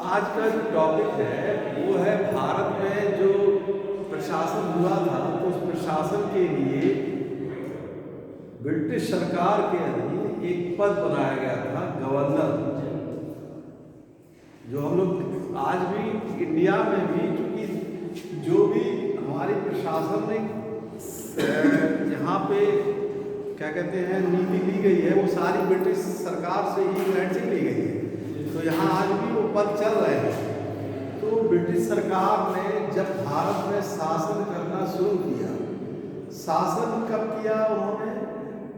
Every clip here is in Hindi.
आज का जो टॉपिक है वो है भारत में जो प्रशासन हुआ था, तो उस प्रशासन के लिए ब्रिटिश सरकार के अधीन एक पद बनाया गया था, गवर्नर। जो हम लोग आज भी इंडिया में भी, क्योंकि जो भी हमारी प्रशासनिक यहाँ पे क्या कहते हैं नीति ली गई है, वो सारी ब्रिटिश सरकार से ही इंग्लैंड से ली गई है। तो यहाँ आज भी वो पद चल रहे हैं। तो ब्रिटिश सरकार ने जब भारत में शासन करना शुरू किया, शासन कब किया उन्होंने?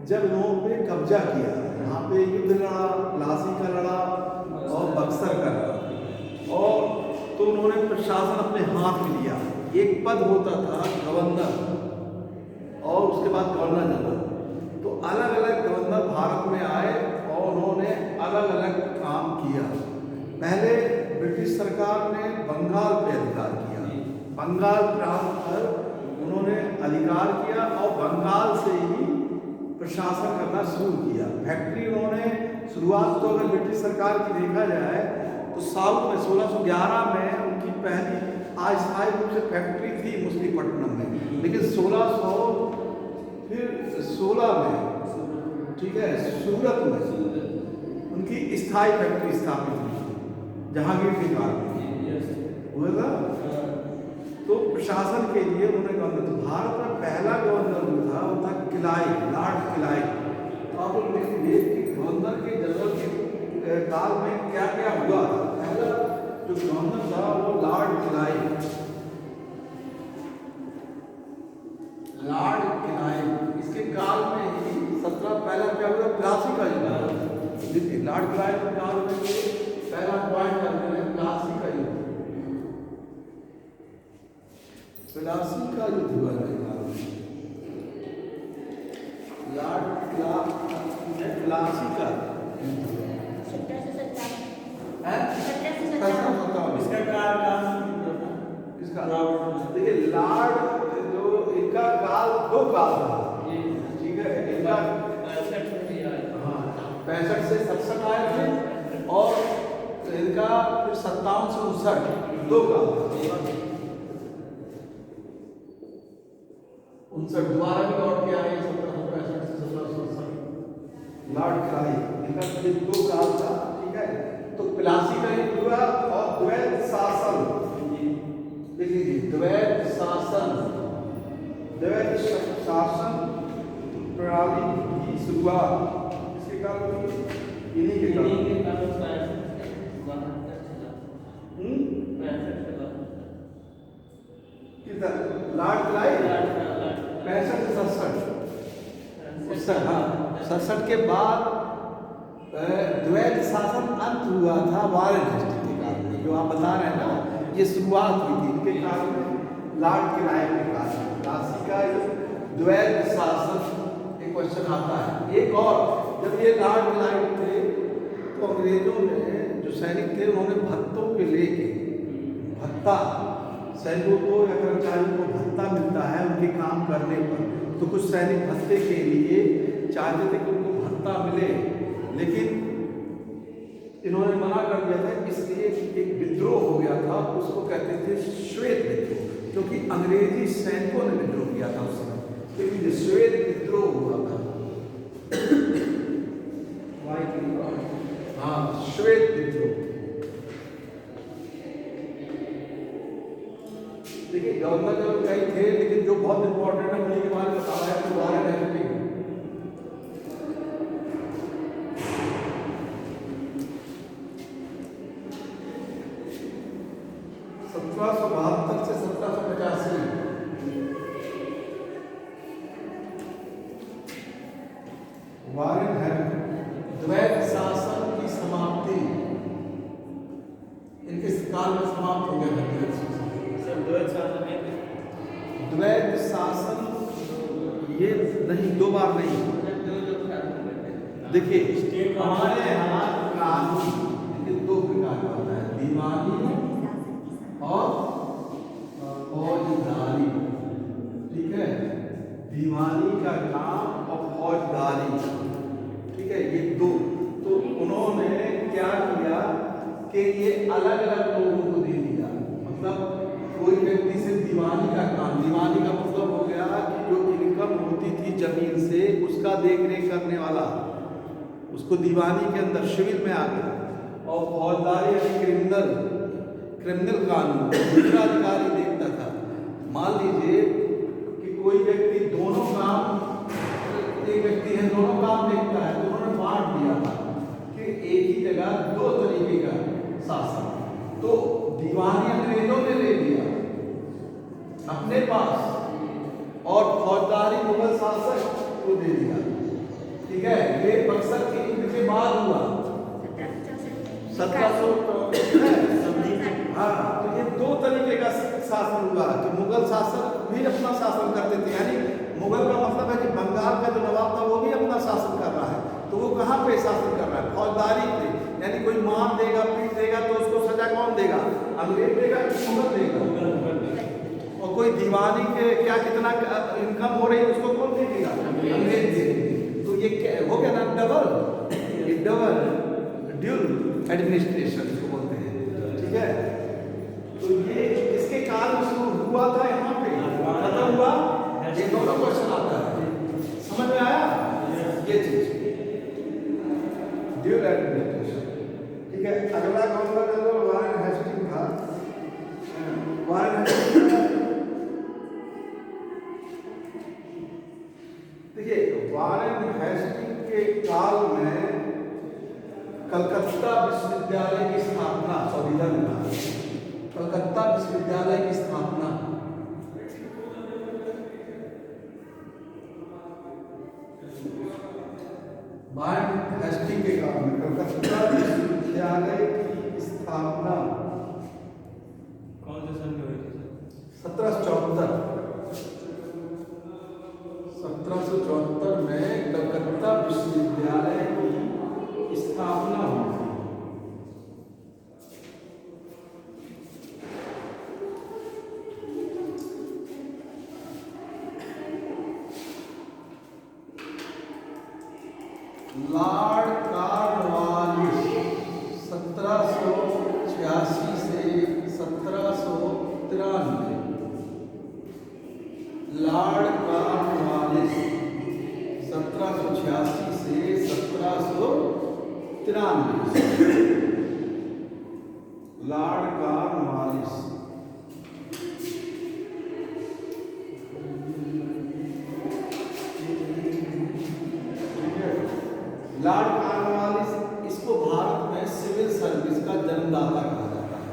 जब इन्हों पे कब्जा किया, यहाँ पे युद्ध लड़ा, प्लासी का लड़ा और बक्सर का लड़ा, और तो उन्होंने प्रशासन अपने हाथ में लिया। एक पद होता था गवर्नर और उसके बाद गवर्नर जनरल। तो अलग अलग गवर्नर भारत में आए और उन्होंने अलग अलग काम किया। पहले ब्रिटिश सरकार ने बंगाल पे अधिकार किया, बंगाल प्रांत पर उन्होंने अधिकार किया और बंगाल से ही प्रशासन करना शुरू किया। फैक्ट्री उन्होंने शुरुआत तो अगर ब्रिटिश सरकार की देखा जाए तो साउथ में 1611 में उनकी पहली अस्थायी रूप से फैक्ट्री थी मछलीपट्टनम में, लेकिन 1616 में, ठीक है, सूरत में उनकी स्थायी फैक्ट्री स्थापित हुई जहांगीर के काल में हुआ था। तो प्रशासन के लिए उन्होंने गवर्नर, तो भारत में पहला गवर्नर जो था वो था क्लाइव, लॉर्ड क्लाइव। तो आप लोग देखिए कि गवर्नर के जनरल के काल में क्या क्या हुआ था। पहला जो गवर्नर था वो लॉर्ड क्लाइव, लॉर्ड क्लाइव। इसके काल में ही 17 पहला क्या हुआ? प्लासी का युद्ध। देखिए लॉर्ड क्लाइव के काल में पहला पॉइंट करते हैं प्लासी का युद्ध। प्लासी का युद्ध हुआ है काल में, लॉर्ड प्लासी का देखिए लॉर्ड जो इनका काल दो काल था, ठीक है, इनका 65 से 67 आए थे और इनका फिर 57 से 59 दो काल था। 59 दोबारा भी लौट के आए 1765 से 1767 लॉर्ड क्लाइव, इनका फिर दो काल था, ठीक है। तो प्लासी का युद्ध हुआ और द्वैत शासन, देखिए द्वैत शासन प्रणाली की शुरुआत इसके काल में, इन्हीं के काल कितना लॉर्ड क्लाइव 65 से 67, हाँ 67 के बाद द्वैत शासन अंत हुआ था वारेन हेस्टिंग्स के काल में। जो आप बता रहे हैं ना, ये शुरुआत हुई थी इनके काल में, लॉर्ड क्लाइव के काल में। प्लासी का द्वैत शासन एक क्वेश्चन आता है। एक और, जब ये लॉर्ड क्लाइव थे तो अंग्रेजों ने जो सैनिक थे उन्होंने भत्तों के लेके, भत्ता सैनिकों को या कर्मचारियों को भत्ता मिलता है उनके काम करने पर, तो कुछ सैनिक भत्ते के लिए चाहते थे कि उनको भत्ता मिले, लेकिन इन्होंने मना कर दिया था। इसलिए एक विद्रोह हो गया था, उसको कहते थे श्वेत विद्रोह, क्योंकि अंग्रेजी सैनिकों ने विद्रोह किया था उस समय, क्योंकि श्वेत विद्रोह हुआ था। हाँ, श्वेत विद्रोह। देखिए गवर्नर जनरल कई थे, लेकिन जो बहुत इंपॉर्टेंट है उन्हीं के बारे में बता रहा है, तो वारेन हेस्टिंग्स। 1772 से 1785 वारेन हेस्टिंग्स, द्वैत शासन की समाप्ति इनके काल में समाप्त हो गया था। द्वैत शासन ये नहीं, दो बार नहीं। देखिए हमारे यहाँ कानून दो प्रकार का होता है, दीवानी और फौजदारी, ठीक है। दीवानी का काम और फौजदारी, ठीक है, ये दो। तो उन्होंने क्या किया कि ये अलग अलग लोगों को दे दिया। मतलब कोई व्यक्ति से दीवानी का काम, दीवानी का मतलब हो गया कि जो इनकम होती थी जमीन से उसका देख रेख करने वाला, उसको दीवानी के अंदर सिविल में आ गया। और फौजदारी यानी क्रिमिनल कानून दूसरा अधिकारी देखता था। मान लीजिए कि कोई व्यक्ति दोनों काम, एक व्यक्ति है दोनों काम देखता है, तो उन्होंने बांट दिया था कि एक ही जगह दो तरीके का शासन। तो दीवानी अंग्रेजों ने ले लिया अपने पास और फौजदारी मुगल शासक को दे दिया। ठीक है, ये बक्सर के युद्ध के बाद हुआ 1700। हाँ, तो ये दो तरीके का शासन हुआ कि मुगल शासक भी अपना शासन करते थे। यानी मुगल का मतलब है कि बंगाल का जो नवाब था वो भी अपना शासन कर रहा है। तो वो कहाँ पे शासन कर रहा है? फौजदारी पे। यानी कोई मार देगा, पीट देगा तो उसको सजा कौन देगा? अंग्रेज देगा कि मुगल देगा? और कोई दीवानी के क्या कितना इनकम हो रही है उसको कौन देगा? अंग्रेज देगा। तो ये क्या हो गया ना, डबल ड्यूल एडमिनिस्ट्रेशन इसको बोलते हैं। ठीक है, तो ये इसके काल में शुरू हुआ था, यहाँ पे खत्म हुआ। ये दोनों क्वेश्चन आता है, समझ में आया ये चीज, ड्यूल एडमिनिस्ट्रेशन। ठीक है, अगला गवर्नर जनरल वारेन हेस्टिंग था। वारेन हेस्टिंग देखिए, वारेन हेस्टिंग के काल में कलकत्ता विश्वविद्यालय की स्थापना, कलकत्ता विश्वविद्यालय की स्थापना वारेन हेस्टिंग के काल में, कलकत्ता विश्वविद्यालय की स्थापना कौन से सन में हुई थी? 1774। 1774 में कलकत्ता विश्वविद्यालय की स्थापना हुई थी। लॉर्ड कॉर्नवालिस 1786 से 1793। लॉर्ड कॉर्नवालिस 1786 से 1793। लॉर्ड कॉर्नवालिस लॉर्ड कॉर्नवालिस, इसको भारत में सिविल सर्विस का जन्मदाता कहा जाता है।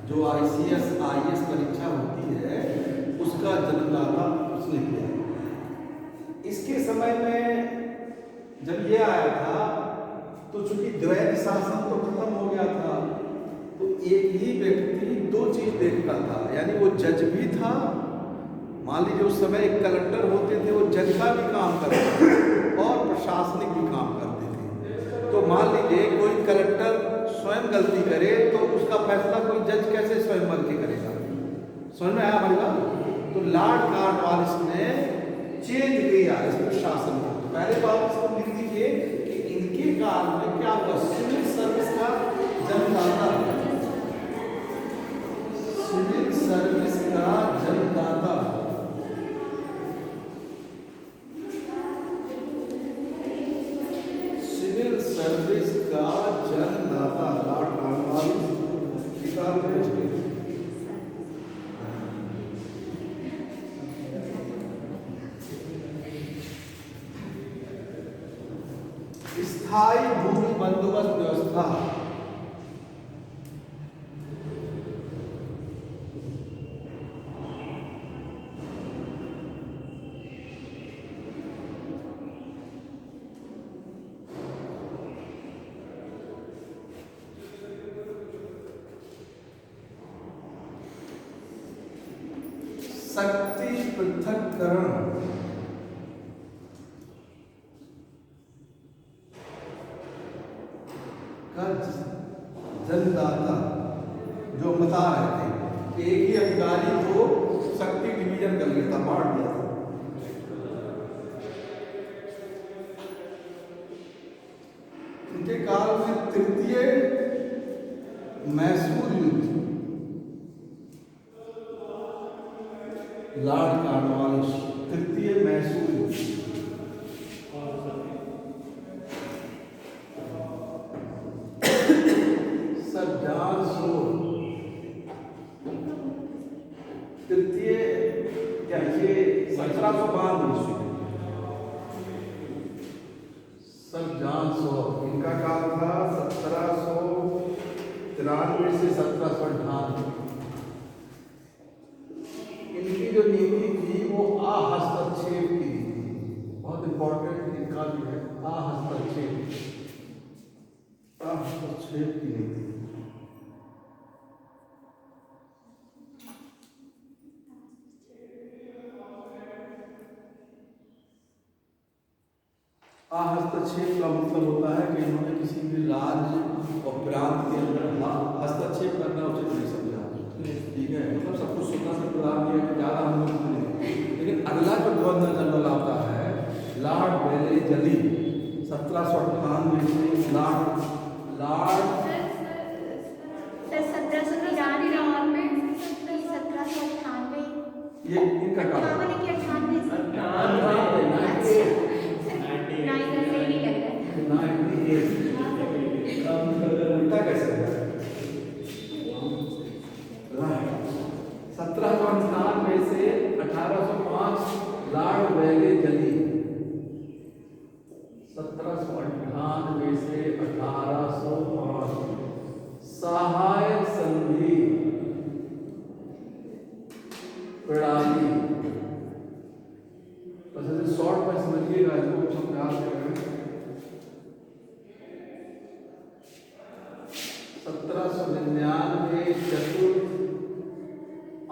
जो ICS IAS परीक्षा होती है उसका जन्मदाता उसने किया। इसके समय में जब ये आया था तो चूंकि द्वैध शासन तो खत्म हो गया था, तो एक ही व्यक्ति दो चीज देखता था। यानी वो जज भी था, मान लीजिए उस समय एक कलेक्टर होते थे, वो जज का भी काम करते थे और प्रशासनिक भी काम करते थे। तो मान लीजिए कोई कलेक्टर स्वयं गलती करे तो उसका फैसला कोई जज कैसे स्वयं बन के करेगा? समझ में आया हमारी बात? तो लॉर्ड कॉर्नवालिस ने चेंज किया इस प्रशासन को। तो पहले तो आप इसको लिख दीजिए कि इनके काल में क्या हुआ? सिविल सर्विस का जन्मदाता, सिविल सर्विस का जन्मदाता सर्विस का जन्मदाता लॉर्ड कॉर्नवालिस। स्थायी भूमि बंदोबस्त व्यवस्था, शक्ति पृथक्करण का जन्मदाता जो बता रहे थे कि एक ही अधिकारी को शक्ति डिवीजन कर लिया था, बांट दिया था। उनके काल में तृतीय मैसूर युद्ध, लॉर्ड कॉर्नवालिस। तृतीय मैसूर युद्ध। Sir Jon Snow. तृतीय क्या ये 1792 ईस्वी में सर जॉन स्नो, इनका काल था 1793 से 1798। इनकी जो नीति थी वो अहस्तक्षेप की नीति, बहुत इंपॉर्टेंट इनका जो है अहस्तक्षेप की नीति। हस्तक्षेप का मतलब होता है कि इन्होंने किसी भी राज्य और प्रांत के अंदर हस्तक्षेप करना उचित नहीं समझा। ठीक है, मतलब सब कुछ सुनना सब प्रदान किया कि ज़्यादा हम लोग नहीं। लेकिन अगला जो गवर्नर जनरल आता है लॉर्ड वेलेजली, 1798 से लॉर्ड 1798 ये इनका काल है। उल्टा कैसे है? 1798 से 1805 लॉर्ड वेलेजली, 1798 से 1805 सहायक संधि प्रणाली। बस ऐसे शॉर्ट में समझिएगा, इसको समझा दें। 1799 चतुर्थ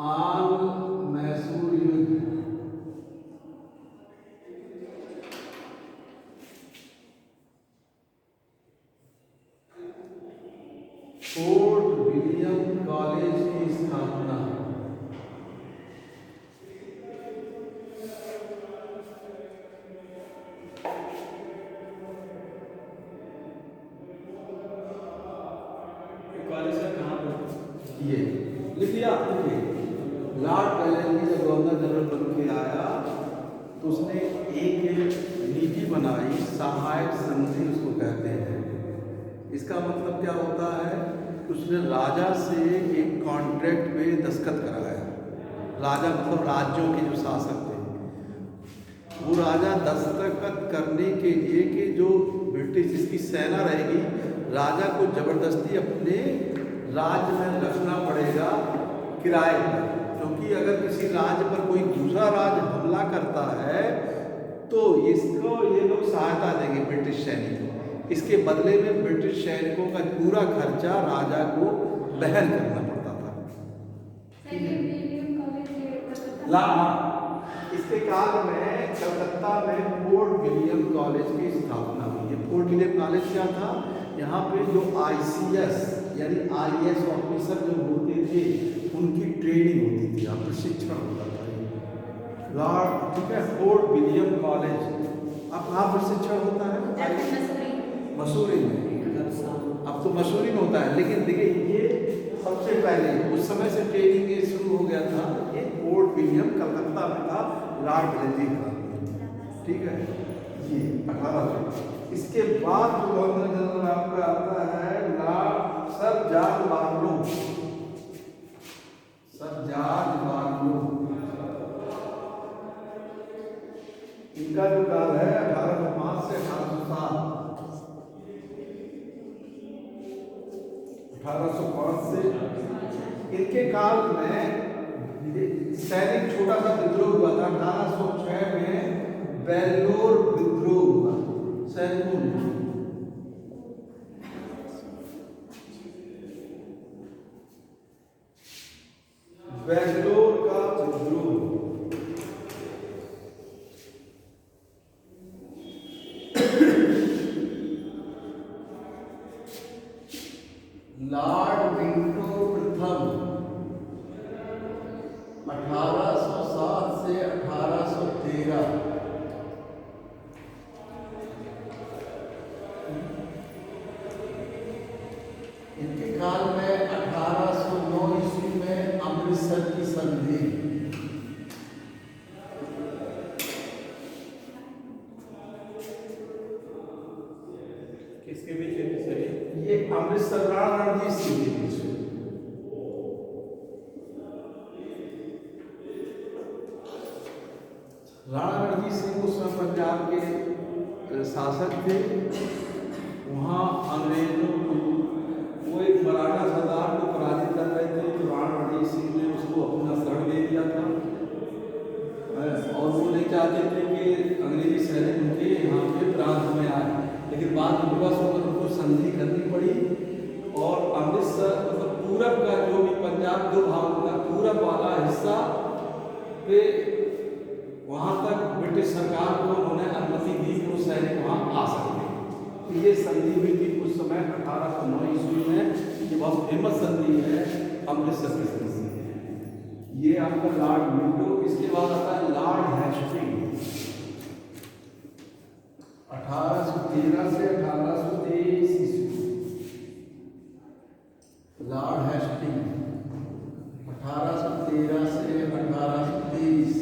आंग्ल मैसूर युद्ध। फोर्ट विलियम कॉलेज की स्थापना। ये लिख लिया आपने? लॉर्ड वेलेजली जब गवर्नर जनरल बन के आया तो उसने एक नीति बनाई, सहायक संधि उसको कहते हैं। इसका मतलब क्या होता है कि उसने राजा से एक कॉन्ट्रैक्ट पे दस्तखत कराया। राजा मतलब राज्यों के जो शासक थे, वो राजा दस्तखत करने के लिए कि जो ब्रिटिश जिसकी सेना रहेगी, राजा को जबरदस्ती अपने राज्य में रखना पड़ेगा किराए पर, क्योंकि अगर किसी राज्य पर कोई दूसरा राज्य हमला करता है तो इसको ये लोग सहायता देंगे ब्रिटिश सैनिकों। इसके बदले में ब्रिटिश सैनिकों का पूरा खर्चा राजा को वहन करना पड़ता था। इसके काल में कलकत्ता में फोर्ट विलियम कॉलेज की स्थापना हुई है। फोर्ट विलियम कॉलेज क्या था? यहाँ पे जो ICS यानी IAS ऑफिसर जो होते थे उनकी ट्रेनिंग होती थी, यहाँ प्रशिक्षण होता था। लॉर्ड, ठीक है, फोर्ट विलियम कॉलेज। अब कहाँ प्रशिक्षण होता है? मसूरी में। अब तो मसूरी में होता है, लेकिन देखिए ये सबसे पहले उस समय से ट्रेनिंग ये शुरू हो गया था। ये फोर्ट विलियम कलकत्ता में था, लॉर्ड वेलेजली का। ठीक है, ये 1800। इसके बाद जो गवर्नर जनरल आपका आता है Lord sir George Barlow. Sir George Barlow, इनका जो काल है 1805 से 1807। 1805 से इनके काल में सैनिक छोटा सा विद्रोह हुआ था। 1806 में बेल्लोर विद्रोह हुआ सैनिकों ने। बेल्लोर का विद्रोह। लॉर्ड विंटो प्रथम 1807 से 1813। इनके काल में राणा रणजीत सिंह के बीच में। राणा रणजीत सिंह उस समय पंजाब के शासक थे। वहाँ अंग्रेजों को, वो एक मराठा सरदार को पराजित कर रहे थे, तो राणा रणजीत सिंह ने उसको अपना शरण दे दिया था। और वो नहीं चाहते थे कि अंग्रेजी सैनिक उनके यहाँ पे प्रांत में आए, लेकिन बाद में विवश होकर उनको संधि करनी पड़ी। और अमृतसर मतलब पूरब का जो भी पंजाब दो भागों का पूरब वाला हिस्सा पे वहाँ तक ब्रिटिश सरकार को उन्होंने अनुमति दी कि वो सैनिक वहाँ आ सकते हैं। तो ये संधि हुई थी उस समय 1809 ईस्वी में। ये बहुत फेमस संधि है, अमृतसर की संधि है। ये आपका लॉर्ड मिंटो। इसके बाद आता है लॉर्ड हेस्टिंग्स। 1813 से 1823 ईस्वी। लॉर्ड हेस्टिंग्स 1813 से 1823।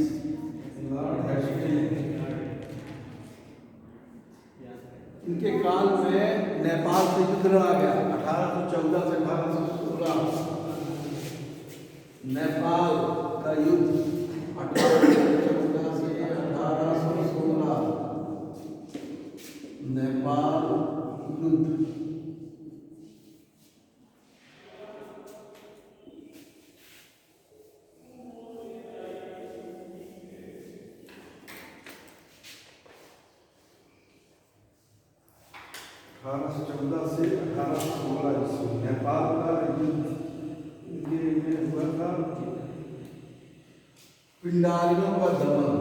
इनके काल में नेपाल से युद्ध लड़ा गया 1814 से 1816। नेपाल का युद्ध 1814 से 1816। नेपाल युद्ध। से 1816 ईस्वी नेपाल का युद्ध हुआ था। पिंडारियों का दमन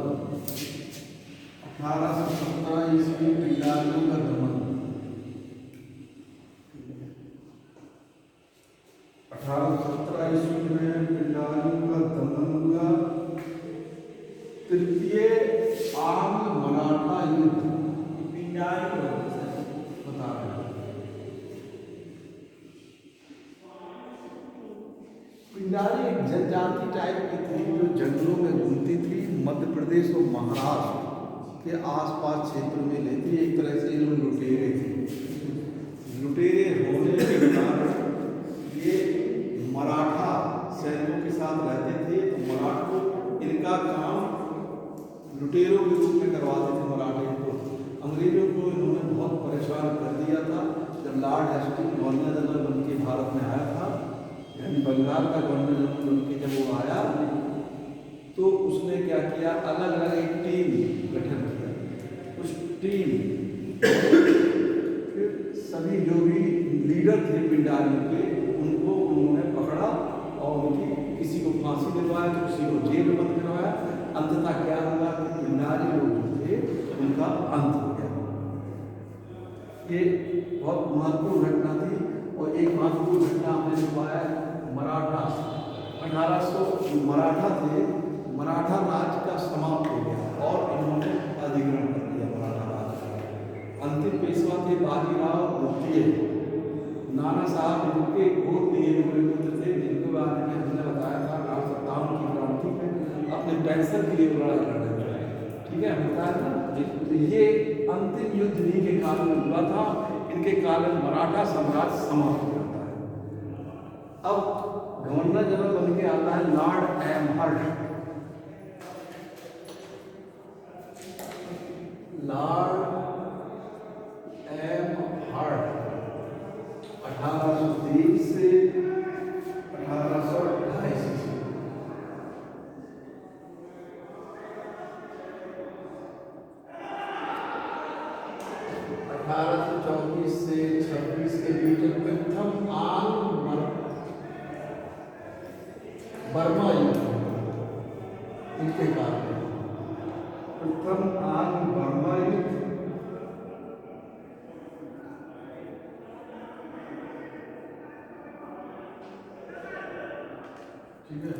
1817 ईस्वी। पिंडारियों का दमन 1817 ईस्वी में पिंडारियों का दमन हुआ। तृतीय आंग्ल मराठा युद्ध। पिंडारी बता रहे हैं। पिंडारी एक जनजाति टाइप की थी जो जंगलों में घूमती थी। मध्य प्रदेश और महाराष्ट्र के आसपास क्षेत्र में रहती। एक तरह से ये लुटेरे थे। लुटेरे होने के कारण ये मराठा सैनिकों के साथ रहते थे। तो मराठों इनका काम लुटेरों के रूप में करवाते थे मराठे को। अंग्रेजों को इन्होंने बहुत परेशान कर दिया था। जब लॉर्ड हेस्टिंग्स गवर्नर जनरल बन के भारत में आया था, यानी बंगाल का गवर्नर जनरल बन के जब वो आया, तो उसने क्या किया, अलग अलग एक टीम गठन किया। उस टीम फिर सभी जो भी लीडर थे पिंडारियों के, उनको उन्होंने पकड़ा और उनकी किसी को फांसी दिलवाया, तो किसी को जेल में बंद करवाया। अंततः क्या हुआ कि पिंडारी लोग जो थे उनका अंत हो गया। ये बहुत महत्वपूर्ण घटना थी। और एक महत्वपूर्ण घटना हमने लिखवाया मराठा 1800 मराठा थे। मराठा राज्य का समाप्त हो गया और इन्होंने अधिग्रहण कर दिया मराठा राज्य का। अंतिम पेशवा थे बाजीराव द्वितीय। नाना साहब इनके गोद दिए हुए पुत्र थे, जिनके बारे में हमने बताया था 1857 की क्रांति में अपने पैंसर के लिए लड़ाई कर रहे थे। ठीक है, बताया था। तो ये अंतिम युद्ध इन्हीं के काल में हुआ था। इनके काल में मराठा साम्राज्य समाप्त हो जाता है। अब गवर्नर जनरल बन के आता है लॉर्ड एमहर्स्ट। लॉर्ड एमहर्स्ट 1823 से 1828। 1834 से 26 के बीच प्रथम आंग्ल बर्मा युद्ध इनके कारण। प्रथम आंग्ल बर्मा युद्ध ठीक है।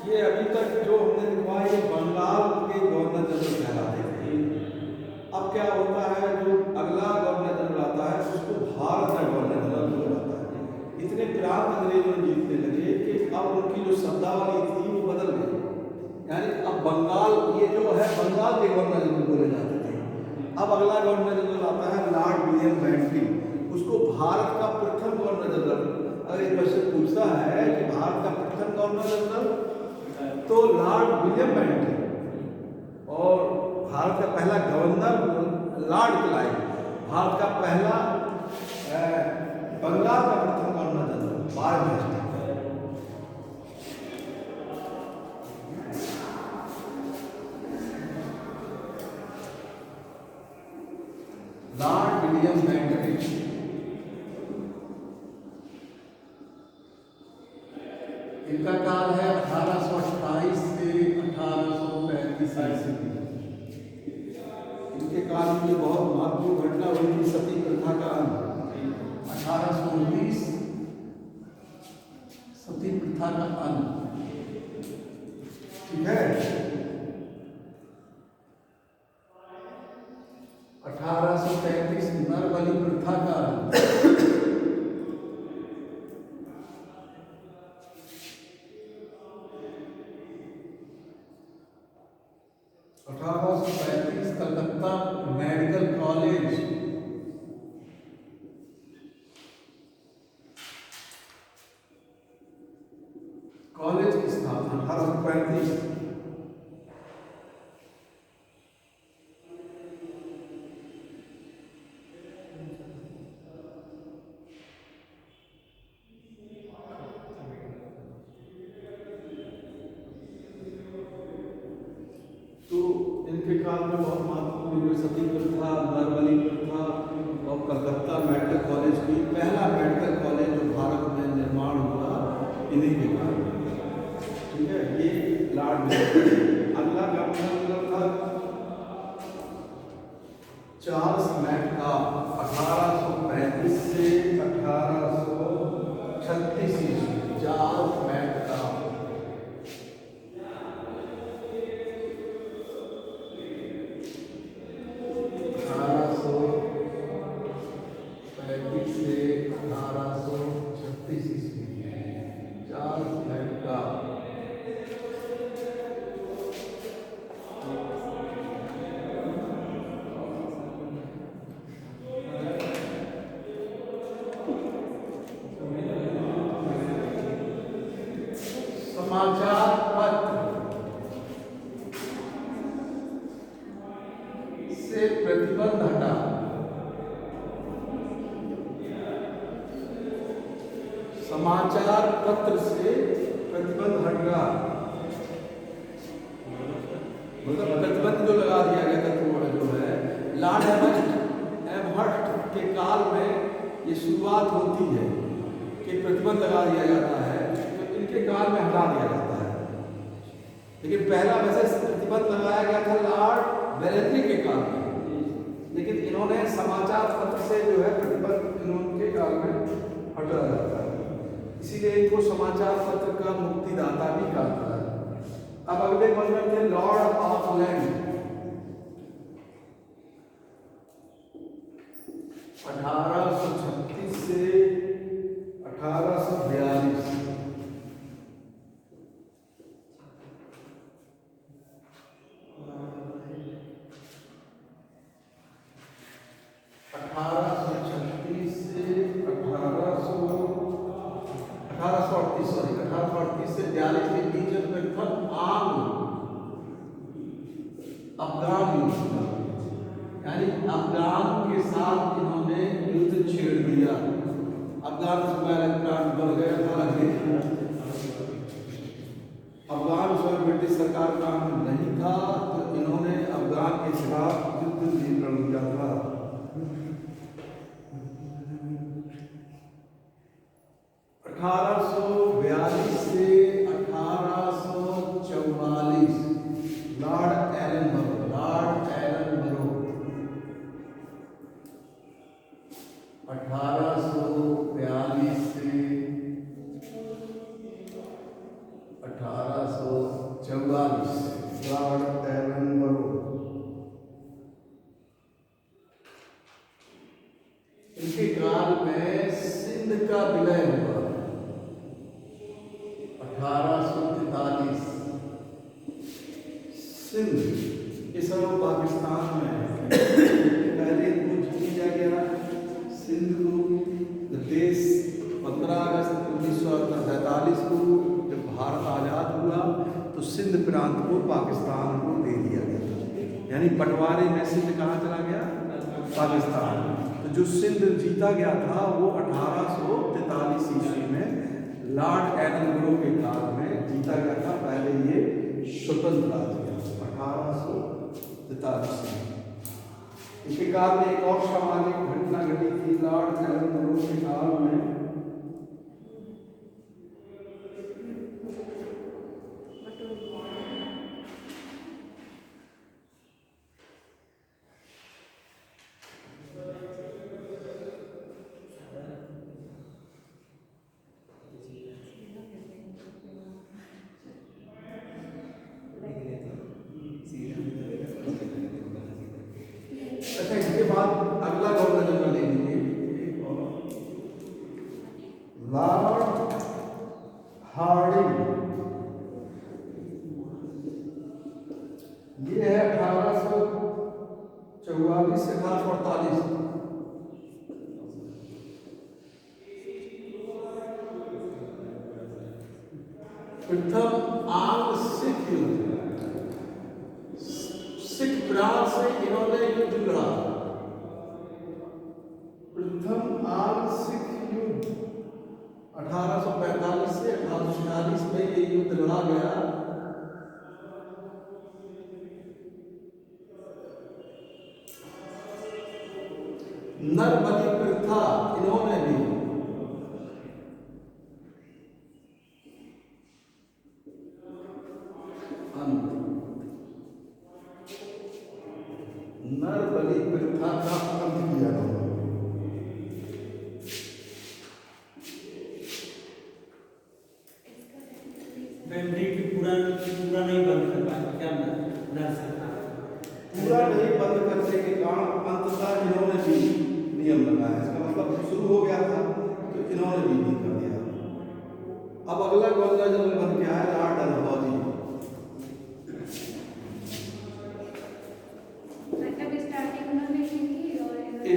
ये अभी तक जो हमने लिखवाया ये बंगाल के गवर्नर जनरल कहलाते थे। अब क्या होता है, जो अगला गवर्नर जनरल आता है उसको भारत का गवर्नर जनरल बोला जाता है। इतने प्रांत अंग्रेजों ने जीतने लगे कि अब उनकी जो शब्दावली थी वो बदल गई। यानी अब बंगाल, ये जो है बंगाल के गवर्नर जनरल बोले जाते थे। अब अगला गवर्नर जनरल आता है लॉर्ड विलियम बेंटिंक। उसको भारत का प्रथम गवर्नर जनरल, अगर ये क्वेश्चन पूछता है कि भारत का प्रथम गवर्नर जनरल, तो लॉर्ड विलियम बेंटिंक। और भारत का पहला गवर्नर लॉर्ड क्लाइव। भारत का पहला बंगाल का प्रथम governor general Lord William Bentinck. इनका काल है 1828 से 1835 ईस्वी। इनके काल में बहुत महत्वपूर्ण घटना हुई थी, सती प्रथा का अंत 1819, सती प्रथा का अंत। ठीक है, 1833 नरबलि प्रथा का अंत। 1835 कलकत्ता मेडिकल कॉलेज की स्थापना 1835। तो इनके काल में बहुत महत्वपूर्ण सती प्रथा, नरबलि प्रथा और कलकत्ता मेडिकल कॉलेज की पहला मेडिकल कॉलेज जो भारत में निर्माण हुआ इन्हीं के काल में। ठीक है, ये लॉर्ड बेंटिक। अगला गवर्नर था चार्ल्स मैककाफ 1835 से 1836 ईस्वी। चार्ल्स मैककाफ 1835 से 1836 ईस्वी। चार्ल्स मैककाफ समाचार पत्र से प्रतिबंध हटा। समाचार पत्र से प्रतिबंध हट गया, मतलब प्रतिबंध जो लगा दिया गया था जो है लॉर्ड एमहर्स्ट के काल में ये शुरुआत होती है कि प्रतिबंध लगा दिया जाता है, तो इनके काल में हटा दिया जाता है। लेकिन पहला वैसे प्रतिबंध लगाया गया था लॉर्ड वेलेस्ली के काल में, लेकिन इन्होंने समाचार पत्र से जो है प्रतिबंध इनके काल में हटा जाता है, इसीलिए इनको समाचार पत्र का मुक्तिदाता भी कहता है। अब अगले गवर्नर थे लॉर्ड ऑकलैंड 1836 से 1842। से 42 के बीच में अफगान युद्ध, यानी अफगान के साथ इन्होंने युद्ध छेड़ दिया। अफगान प्रांत बढ़ गया था, अफगान स्वयं ब्रिटिश सरकार का नहीं था, तो इन्होंने अफगान के खिलाफ युद्ध लड़ दिया था। 1842 से 1844 लॉर्ड एलन बरो 1842 से 1844 लॉर्ड एलन बरो। इनके काल में सिंध का विलय हुआ 1843। सिंध इस समय पाकिस्तान में है। प्रांत को पाकिस्तान को दे दिया गया था, यानी बंटवारे में सिंध कहाँ चला गया? पाकिस्तान। तो जो सिंध जीता गया था वो 1843 ईस्वी में लॉर्ड एडनबरो के काल में जीता गया था। पहले ये स्वतंत्र राज्य था 1843 में। इसके काल में एक और सामाजिक घटना घटी थी लॉर्ड एडनबरो के काल में। अच्छा, इसके बाद अगला गवर्नर जनरल ले लीजिए, लॉर्ड हार्डिंग। ये है 1844 से 1848। प्रथम आंग्ल सिख युद्ध, सिख प्रांत से इन्होंने युद्ध लड़ा। प्रथम आंग्ल सिख युद्ध 1845 से 1846 में ये युद्ध लड़ा गया। नरबलि प्रथा इन्होंने भी नरबलि प्रथा का अंत किया। पूरा नहीं बंद कर पाए क्या? पूरा नहीं बंद करने के कारण अंततः इन्होंने भी नियम लगाया। इसका मतलब शुरू हो गया था तो इन्होंने भी नहीं कर दिया। अब अगला गवर्नर जनरल बन गया है लॉर्ड डलहौजी।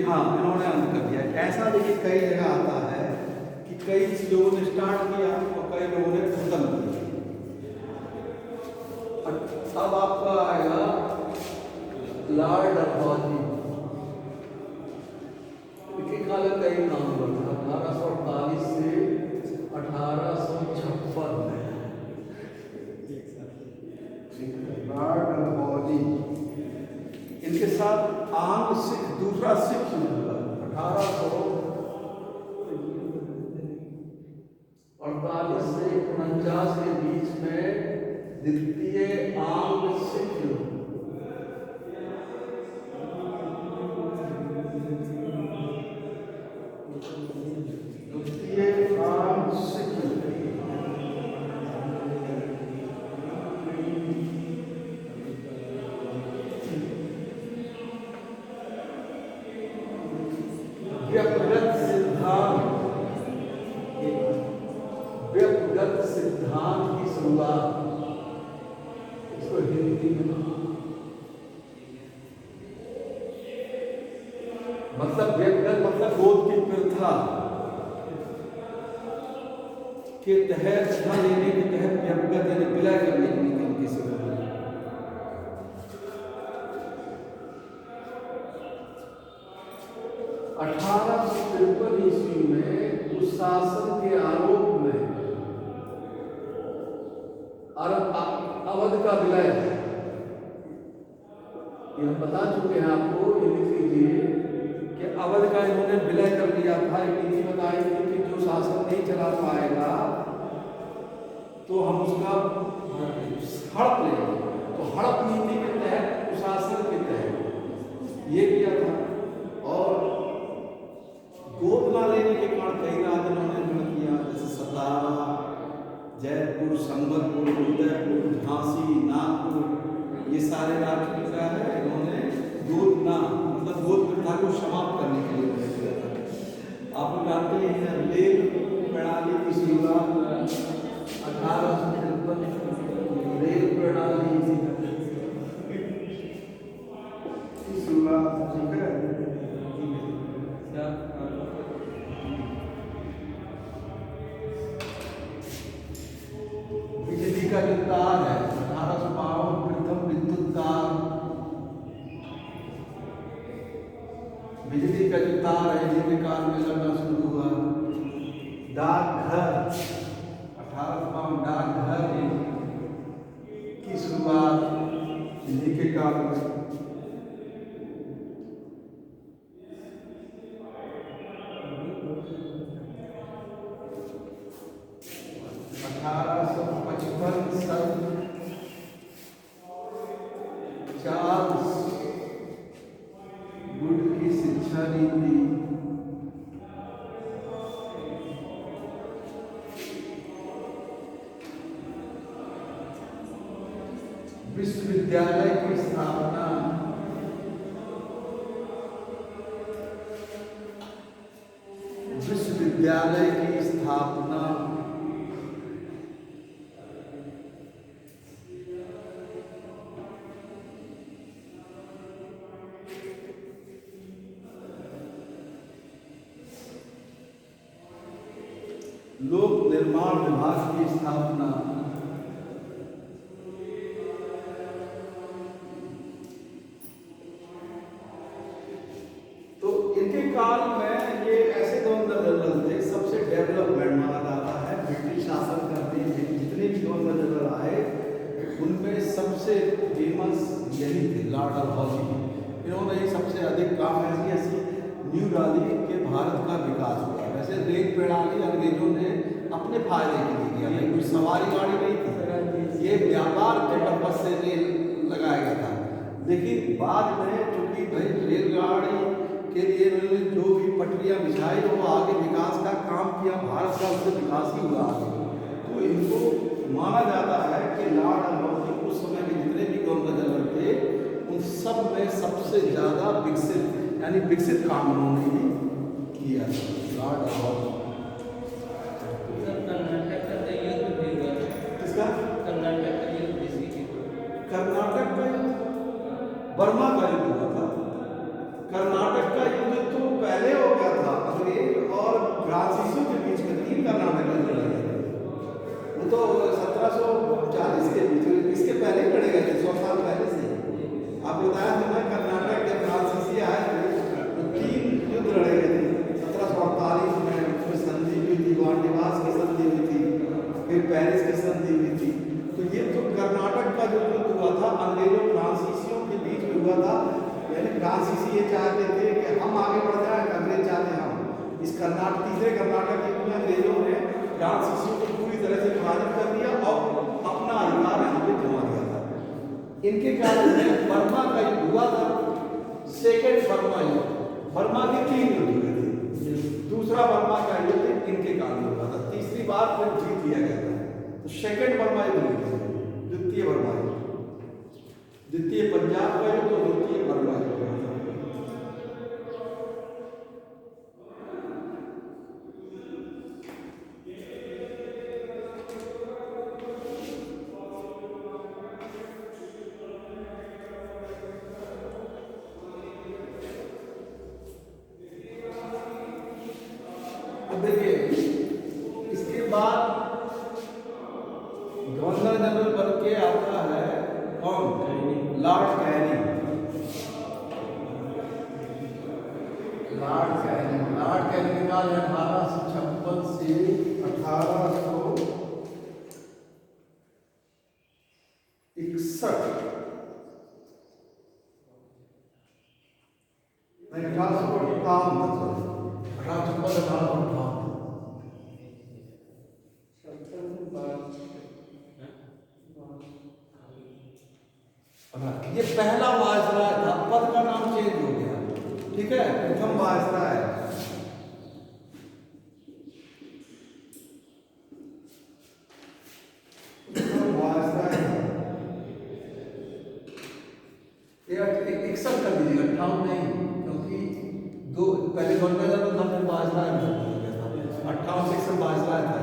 हाँ, इन्होंने अंत कर दिया। ऐसा देखिए कई जगह आता है कि कई लोगों ने स्टार्ट किया और कई लोगों ने खत्म किया। अब आपका आएगा लॉर्ड डलहौजी। इनके काल में कई नाम हुआ था 1848 से 1856 में। लॉर्ड डलहौजी, इनके साथ आंग्ल सिख दूसरा सिख युद्ध हुआ 1848 से 49 के बीच में द्वितीय आंग्ल सिख युद्ध। द्वितीय आंग्ल सिख युद्ध व्यक्तिगत सिद्धांत की शुरुआत, इसको हिंदी में मतलब व्यक्तिगत मतलब गोद की प्रथा के तहत धन लेने के तहत व्यक्तिगत यानी विलय करने की नीति उनकी शुरू हुई। 1853 ईस्वी में दुशासन के आरोप में अवध का विलय, ये हम बता चुके हैं आपको, ये लिख लीजिए कि अवध का इन्होंने विलय कर दिया था। एक नीति बताई थी कि जो शासन नहीं चला पाएगा तो हम उसका हड़प लेंगे। तो हड़प नीति के तहत, कुशासन के तहत ये किया था। और गोद न लेने के कारण कई राज्यों ने किया, जैसे सतारा, जयपुर, संबलपुर, उदयपुर, झांसी, नागपुर, ये सारे राज्य क्या है इन्होंने गोद ना मतलब गोद प्रथा को समाप्त करने के लिए किया था। आप लोग जानते हैं रेल प्रणाली की शुरुआत 1853 रेल प्रणाली की शुरुआत, ठीक है। बिजली का जो तार है 1853 डाकघर 1852 डाकघर की शुरुआत इन्हीं के काल में। अठारह सौ पचपन चार्ल्स गुड की शिक्षा नीति। विश्वविद्यालय की स्थापना विश्वविद्यालय की स्थापना लोक निर्माण विभाग की स्थापना तो इनके काल में ये ऐसे गवर्नर जनरल थे। सबसे डेवलपमेंट माना जाता है ब्रिटिश शासन करते हैं जितने भी गवर्नर जनरल आए उनमें सबसे फेमस यही थे लॉर्ड डलहौजी। इन्होंने ही सबसे अधिक काम ऐसी न्यू डाली के भारत का विकास हुआ। वैसे रेल प्रणाली अंग्रेजों ने अपने फायदे के लिए किया, कोई सवारी गाड़ी नहीं थी, ये व्यापार के पर्पज से रेल लगाया गया था। लेकिन बाद में चूंकि भाई रेलगाड़ी के लिए इन्होंने जो भी पटरियां बिछाई वो आगे विकास का काम किया, भारत का उससे विकास ही हुआ आगे। तो इनको माना जाता है कि लॉर्ड डलहौजी उस समय के जितने भी गवर्नर जनरल थे उन सब में सबसे ज़्यादा विकसित यानी विकसित काम उन्होंने ही किया था लॉर्ड डलहौजी। कर्नाटक का युद्ध भी हुआ। किसका? कर्नाटक का युद्ध इसी के। कर्नाटक का बर्मा का युद्ध हुआ था। कर्नाटक का युद्ध तो पहले हो गया था, अंग्रेज और फ्रांसीसियों के बीच में 3 कर्नाटक युद्ध लड़े थे। वो तो 1740 के बीच में, इसके पहले ही लड़े गए थे 100 साल पहले से। आप बताया था ना कर्नाटक के फ्रांसीसी आए थे तो 3 युद्ध लड़े गए थे। 1748 में उसमें संधि हुई थी, वार्निवास की संधि हुई थी, फिर पेरिस की संधि हुई थी। तो ये तो कर्नाटक का जो युद्ध हुआ था अंग्रेजों फ्रांसीसियों के बीच में हुआ था। यानी फ्रांसीसी ये चाहते थे कि हम आगे बढ़ जाए, अंग्रेज चाहते हम इस तीसरे कर्नाटक युद्ध में अंग्रेजों ने फ्रांसीसियों को पूरी तरह से पराजित कर दिया और अपना अधिकार यहाँ पे जमा दिया था। इनके कारण में बर्मा का युद्ध हुआ था, सेकेंड बर्मा युद्ध। बर्मा के 3 युद्ध हुए थे, दूसरा बर्मा का युद्ध इनके कारण में हुआ था, तीसरी बार फिर जीत लिया गया था। तो सेकेंड बर्मा युद्ध हुआ था, द्वितीय बर्मा युद्ध, द्वितीय पंजाब का युद्ध और द्वितीय बर्मा युद्ध हुआ था। देखिए इसके बाद गवर्नर जनरल बन के आता है कौन? Lord Canning. लॉर्ड कैनिंग के बाद 1856 से 1861 नहीं 1858 ये पहला वायसराय था, पद का नाम चेंज हो गया, ठीक है। प्रथम वायसराय ये 61 कर दीजिएगा, 58 नहीं, क्योंकि दो पहले गवर्नर जनरल था, फिर वायसराय हो गया था। 58 से 61 वायसराय था,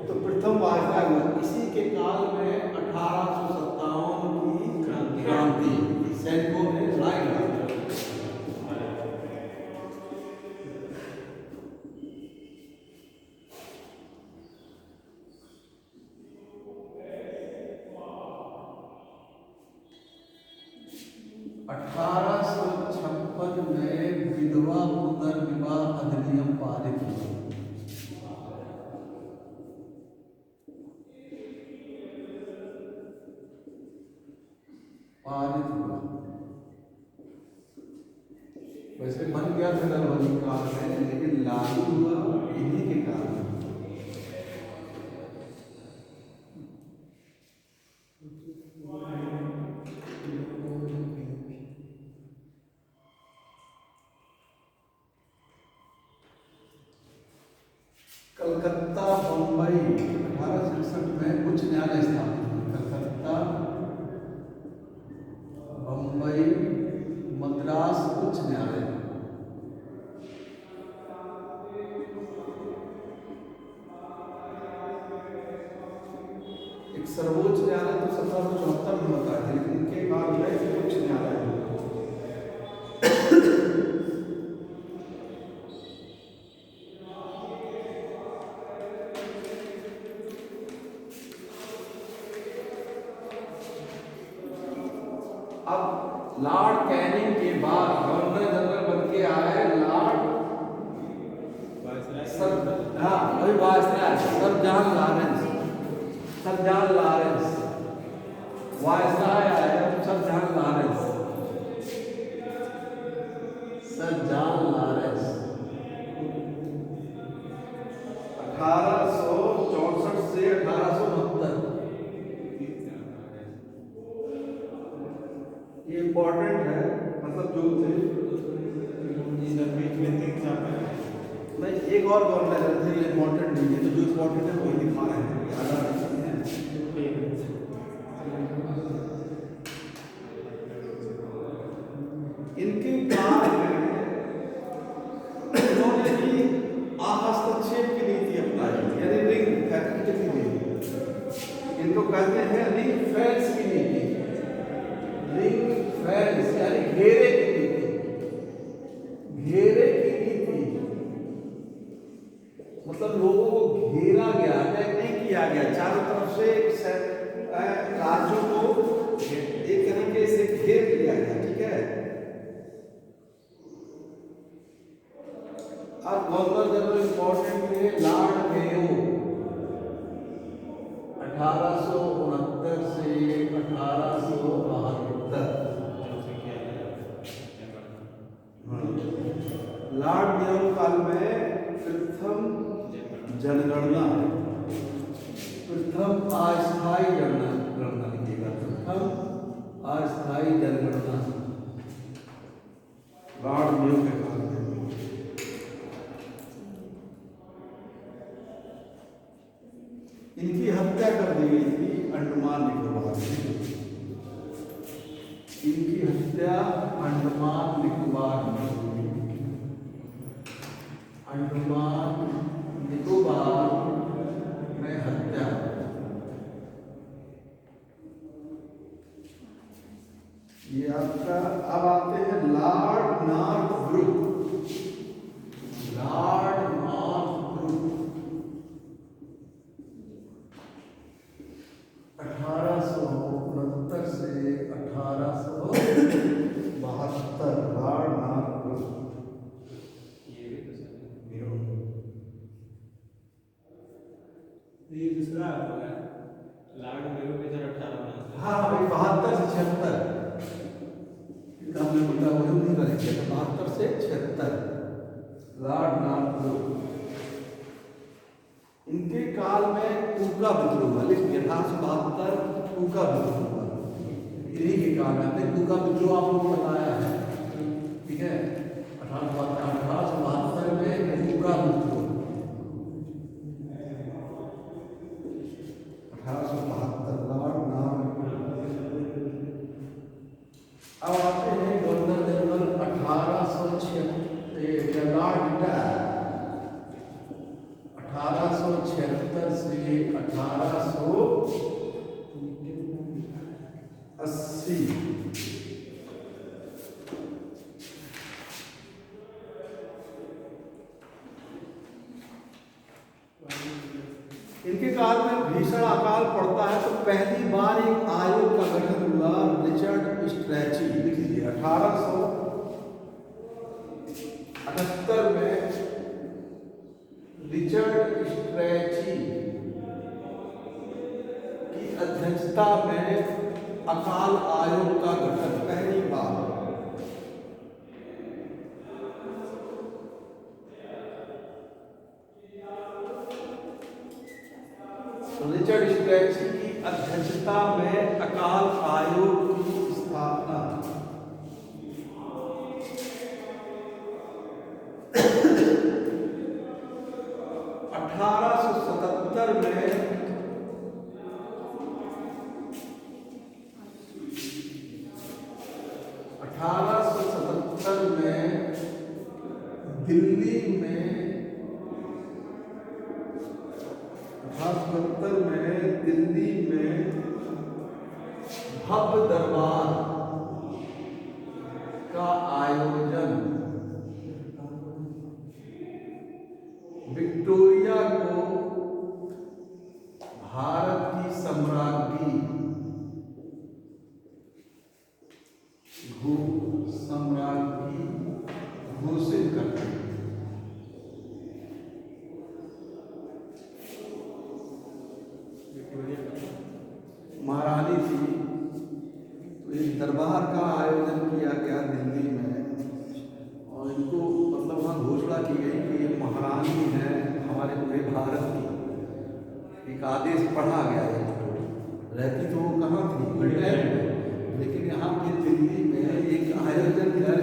तो प्रथम वायसराय हुआ। इसी के काल में 1857 की क्रांति, सैनिकों ने लड़ाई लड़ी। में विधवा पुनर्विवाह अधिनियम पारित हुआ। पारित हुआ। वैसे बन गया था नरवली काल में, लेकिन लागू हुआ इन्हीं के कारण। कलकत्ता बम्बई 1866 में उच्च न्यायालय स्थापित हुआ। कलकत्ता बम्बई मद्रास उच्च न्यायालय। एक सर्वोच्च न्यायालय तो 1774 में होता है, लेकिन इनके काल में उच्च न्यायालय हुआ। अब लॉर्ड कैनिंग के बाद गवर्नर जनरल बन के आए lord sir John Lawrence. Sir John Lawrence viceroy आए, sir John Lawrence. Sir John Lawrence 1864 से 1869। ये इम्पोर्टेंट है, मतलब जो थे नहीं, एक और गवर्नर थे इम्पोर्टेंट नहीं है, तो जो इम्पोर्टेंट है वही दिखा रहे हैं, ज़्यादा नहीं है। इनके काल में उन्होंने भी हस्तक्षेप की नीति अपनाई, यानी रिंग फैक्ट्री की नीति। इनको कहते हैं रिंग फेंस की नीति। रिंग फेंस यानी घेरे की नीति। घेरे की नीति मतलब लोगों को घेरा गया, अटैक नहीं किया गया, चारों तरफ से राज्यों को एक तरीके से घेर लिया गया। ठीक है। अब गवर्नर जनरल इंपॉर्टेंट थे लॉर्ड मेयो 1869 से 1872। लॉर्ड मेयो काल में प्रथम जनगणना, प्रथम अस्थायी जनगणना लिखिएगा, प्रथम अस्थायी जनगणना लॉर्ड मेयो के काल में। इनकी हत्या कर दी गई थी अंडमान निकोबार में। इनकी हत्या अंडमान निकोबार में हुई। अंडमान निकोबार में हत्या। ये आपका अब आते हैं Lord Northbrook. Lord Northbrook 1869 से 1872। लॉर्ड नॉर्थ ब्रुक ये दूसरा होगा लॉर्ड मेयो के जरा 18 हाँ भाई 72 से 76 हमने बोला वही नहीं करेंगे, तो 72 से 76 लॉर्ड नॉर्थ ब्रुक। इनके काल में कूका विद्रोह हुआ, लेकिन 1872 कूका विद्रोह हुआ। इन्हीं के काल में हमने कूका विद्रोह आप लोगों को बताया है। ठीक है। 1872 में कूका विद्रोह 1872 लॉर्ड नॉर्थ। अब आते हैं गवर्नर जनरल 1876 लॉर्ड रिटायर 1876 से 1880। इनके काल में भीषण अकाल पड़ता है, तो पहली बार एक आयोग का गठन हुआ, रिचर्ड स्ट्रैची। लिख लीजिए 1878 में रिचर्ड स्ट्रैची की अध्यक्षता में अकाल आयोग का गठन पहली बार। रिचर्ड स्ट्रैची की अध्यक्षता में अकाल आयोग की स्थापना। अठारह सौ 77 में दिल्ली में 1877 में दिल्ली में भव्य दरबार का आयोजन विक्टोरिया को भारत की सम्राज्ञी घोषित करते हैं। महारानी थी तो एक दरबार का आयोजन किया गया दिल्ली में और इनको मतलब वहाँ घोषणा की गई कि ये महारानी है हमारे पूरे भारत की। एक आदेश पढ़ा गया है। रहती तो वो कहाँ थी, इंग्लैंड में, लेकिन यहाँ पे दिल्ली में एक आयोजन कर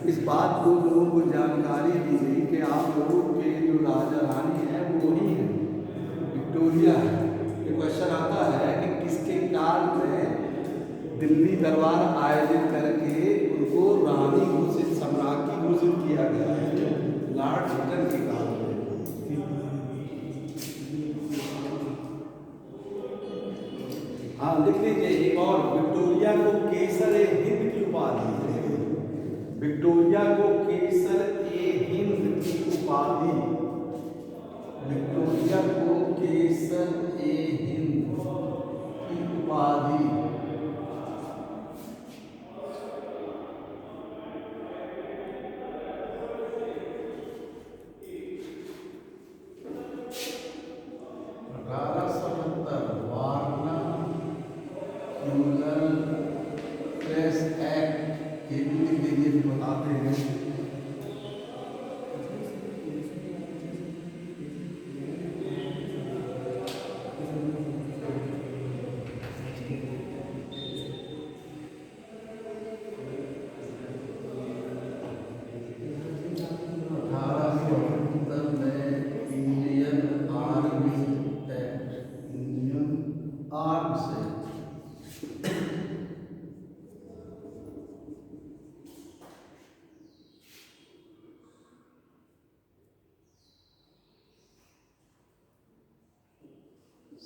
इस बात को लोगों को जानकारी दी गई कि आप लोगों के जो राजा रानी है वो वही है, विक्टोरिया है। ये क्वेश्चन आता है कि किसके काल में दिल्ली दरबार आयोजित करके उनको रानी घोषित, सम्राज्ञी घोषित किया गया है? लॉर्ड रिटन के काल में। हाँ लिख लीजिए एक और, विक्टोरिया को केसर ए हिंद की उपाधि, विक्टोरिया को केसर ए हिंद की उपाधि, विक्टोरिया को केसर ए हिंद की उपाधि। प्रेस एक्ट ये भी लिख लीजिए, बताते हैं।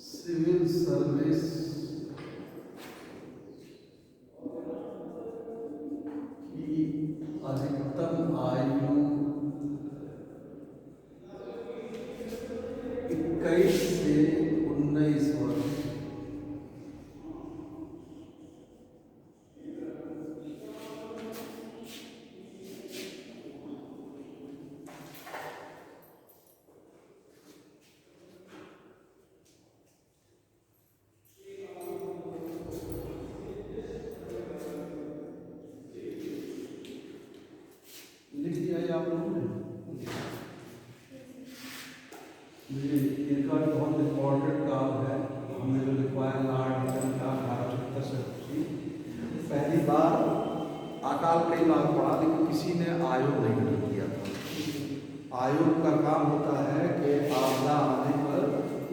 सिविल सर्विस की अधिकतम आयु 21 से 19 वर्ष। लिख दिया है आप लोगों ने? इनका बहुत इम्पोर्टेंट काम है, हमने जो लिखवाया लॉर्ड रिटन का 1876 पहली बार। अकाल कई बार पड़ा लेकिन किसी ने आयोग नहीं गठन किया था। आयोग का काम होता है कि आपदा आने पर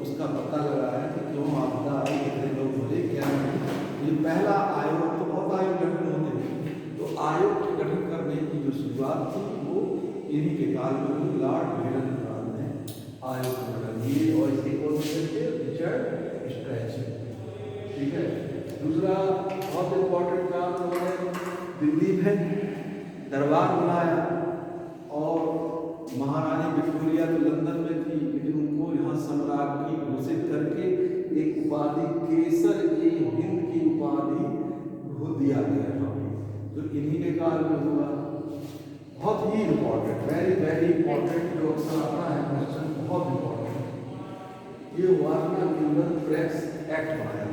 उसका पता लगा है कि क्यों आपदा आई, कितने लोग मरे, क्या नहीं। ये पहला आयोग, तो बहुत आयोग गठन होते हैं, तो आयोग के गठन करने की जो शुरुआत थी वो इन्हीं के काल में लॉर्ड रिटन काल में आयोग का गठन किए और इसके कौन से रिचर्ड स्ट्रैची। ठीक है। दूसरा बहुत इम्पोर्टेंट काम उन्होंने दिल्ली में दरबार बुलाया और महारानी विक्टोरिया तो लंदन में थी लेकिन उनको यहाँ सम्राज्ञी घोषित करके एक उपाधि केसर ए हिंद की उपाधि दिया गया, जो इन्हीं के काल में हुआ। बहुत ही इम्पोर्टेंट, वेरी वेरी इम्पोर्टेंट, जो अक्सर आता है क्वेश्चन, बहुत इम्पोर्टेंट। ये वार्ना न्यूटन प्रेस एक्ट बनाया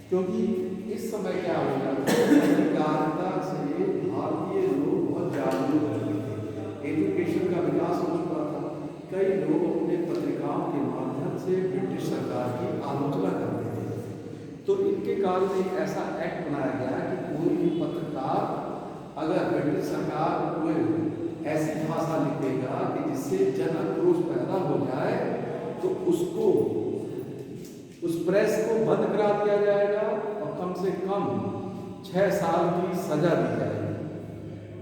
क्योंकि इस समय क्या हो गया था, पत्रकारिता से भारतीय लोग बहुत जागरूक हो गए थे, एजुकेशन का विकास हो चुका था। कई लोग अपने पत्रिकाओं के माध्यम से ब्रिटिश सरकार की आलोचना करते थे। तो इनके कारण एक ऐसा एक्ट बनाया गया कि कोई भी पत्रकार अगर ब्रिटिश सरकार कोई ऐसी भाषा लिखेगा कि जिससे जन आक्रोश पैदा हो जाए तो उसको, उस प्रेस को बंद करा दिया जाएगा और कम से कम 6 साल की सजा दी जाएगी।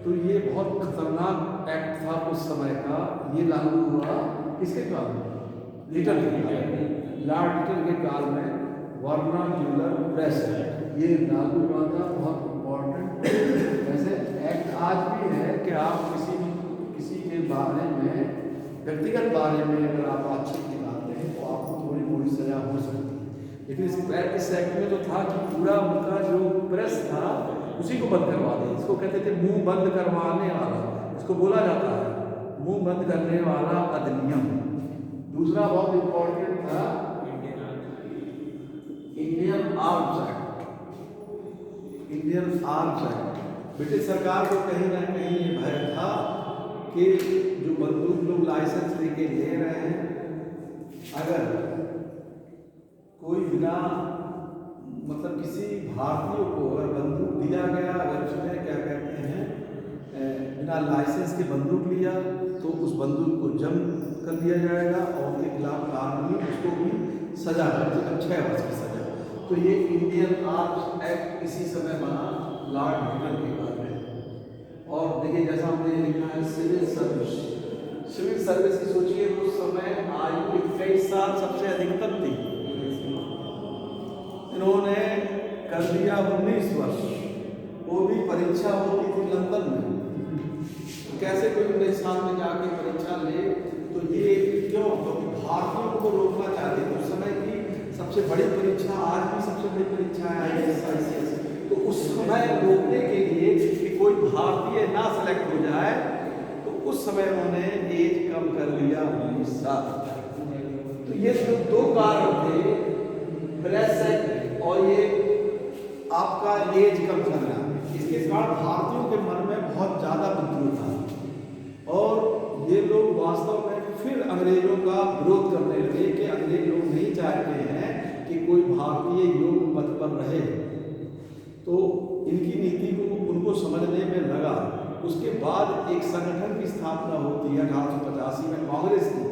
तो ये बहुत खतरनाक एक्ट था उस समय का। ये लागू हुआ किसके काल में? लिटल के काल में, लॉर्ड लिटल के काल में वर्नाक्यूलर प्रेस एक्ट ये लागू हुआ था। बहुत इम्पोर्टेंट वैसे एक्ट आज भी है कि आप किसी के बारे में, व्यक्तिगत बारे में अगर आप बातचीत दिखाते हैं तो आपको थोड़ी मोटी सजा हो सकती है। लेकिन इस एक्ट में तो था कि पूरा उनका जो प्रेस था उसी को बंद करवा दें। इसको कहते थे मुंह बंद करवाने वाला, इसको बोला जाता है मुंह बंद करने वाला अधिनियम। दूसरा बहुत इम्पोर्टेंट था Indian arms act. Indian arms act, British सरकार को कहीं ना कहीं ये भय था कि जो बंदूक लोग लाइसेंस लेके ले रहे हैं, अगर कोई बिना मतलब किसी भारतीय को अगर बंदूक दिया गया, अगर उसने क्या कहते हैं बिना लाइसेंस के बंदूक लिया तो उस बंदूक को जब्त कर लिया जाएगा और उनके खिलाफ कानूनी उसको भी सजा, कम से कम 6 वर्ष की सजा। तो ये इंडियन आर्म्स एक्ट इसी समय बना लॉर्ड लिटल के बाद में। और देखिए जैसा हमने लिखा है सिविल सर्विस, सिविल सर्विस की सोचिए उस समय आयु 21 साल सबसे अधिकतम थी, इन्होंने कर दिया 19 वर्ष। वो भी परीक्षा होती थी लंदन में। कैसे कोई 19 साल में जाके परीक्षा ले, तो ये क्यों? क्योंकि भारतीयों को रोकना चाहते थे। उस समय की सबसे बड़ी परीक्षा, आज भी सबसे बड़ी परीक्षा है IAS। तो उस समय रोकने के लिए कि कोई भारतीय ना सेलेक्ट हो जाए, तो उस समय उन्होंने एज कम कर दिया 19 साल। तो ये जो 2 कारण थे, प्रेस एक्ट और ये आपका एज कम करना, इसके कारण भारतीयों के मन में बहुत ज़्यादा विद्रोह था और ये लोग वास्तव में फिर अंग्रेजों का विरोध करने लगे कि अंग्रेज लोग नहीं चाहते हैं कि कोई भारतीय योग पद पर रहे। तो इनकी नीति को उनको समझने में लगा। उसके बाद एक संगठन की स्थापना होती है 1885 में, कांग्रेस की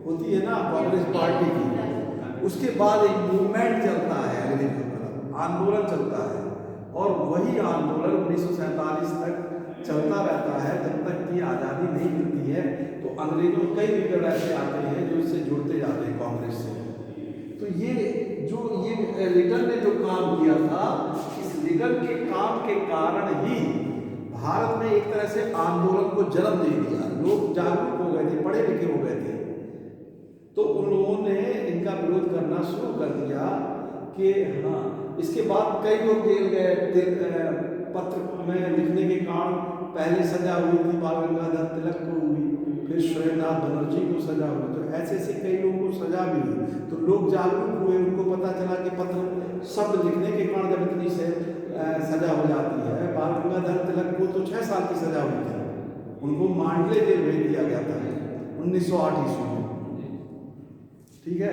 होती है ना, कांग्रेस पार्टी की। उसके बाद एक मूवमेंट चलता है, अंग्रेजों का आंदोलन चलता है और वही आंदोलन 1947 तक चलता रहता है जब तक कि आज़ादी नहीं मिलती है। तो अंग्रेजों कई लीडर ऐसे आते हैं जो इससे जुड़ते जाते हैं कांग्रेस से। तो ये लिटल ने जो काम किया था, इस लिटल के काम के कारण ही भारत में एक तरह से आंदोलन को जन्म दे दिया। लोग जागरूक हो गए थे, पढ़े लिखे हो गए थे, तो उन लोगों ने इनका विरोध करना शुरू कर दिया कि हाँ। इसके बाद कई लोग जेल गए, पत्र में लिखने के कारण। पहले सजा हुई थी बाल गंगाधर तिलक को हुई, फिर सुरेंद्रनाथ बनर्जी को सजा हुई। तो ऐसे ऐसे कई लोगों को सजा भी हुई। तो लोग जागरूक हुए, उनको पता चला कि पत्र शब्द लिखने के कारण जब इतनी से सजा हो जाती है। बाल गंगाधर तिलक को तो 6 साल की सजा हुई थी, उनको मांडले जेल भेज दिया गया था 1908 ईस्वी में, ठीक है।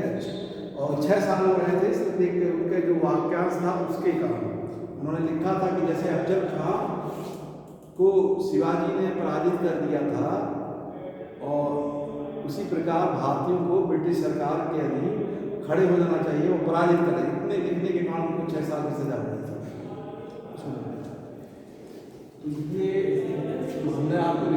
और 6 साल वो रहे थे, सिर्फ उनके जो वाक्यांश था उसके कारण। उन्होंने लिखा था कि जैसे अफजल खां को शिवाजी ने पराजित कर दिया था और उसी प्रकार भारतीयों को ब्रिटिश सरकार के अधीन खड़े हो जाना चाहिए, वो पराजित करें। इतने लिखने के कारण उनको 6 साल की सजा हुई थी। तो ये हमने आपको